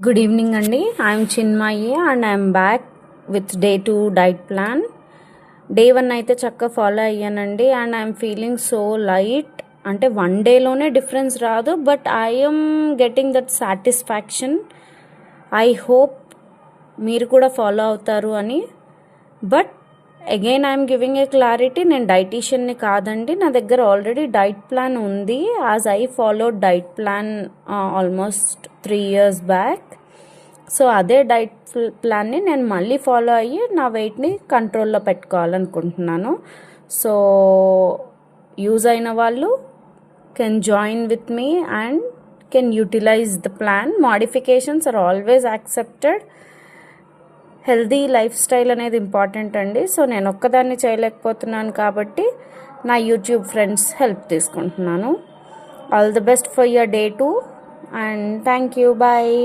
Good evening, Andy. I'm Chinmayi and I'm back with day 2 diet plan. Day 1 అయితే చక్కగా follow అయ్యానండి and I'm feeling so light. అంటే 1 డేలోనే difference రాదు, but I'm getting that satisfaction. I hope మీరు కూడా follow అవుతారు అని. But again I'm giving a clarity, నేను డైటీషియన్ని కాదండి. నా దగ్గర ఆల్రెడీ డైట్ ప్లాన్ ఉంది. As I followed diet plan almost 3 years back. So అదే డైట్ ప్లాన్ని నేను మళ్ళీ ఫాలో అయ్యి నా వెయిట్ని కంట్రోల్లో పెట్టుకోవాలనుకుంటున్నాను. సో యూజ్ అయిన వాళ్ళు can join with me and can utilize the plan. Modifications are always accepted. Healthy life style అనేది ఇంపార్టెంట్ అండి. సో నేను ఒక్కదాన్ని చేయలేకపోతున్నాను కాబట్టి నా యూట్యూబ్ ఫ్రెండ్స్ హెల్ప్ తీసుకుంటున్నాను. All the best for your day 2 and thank you. Bye.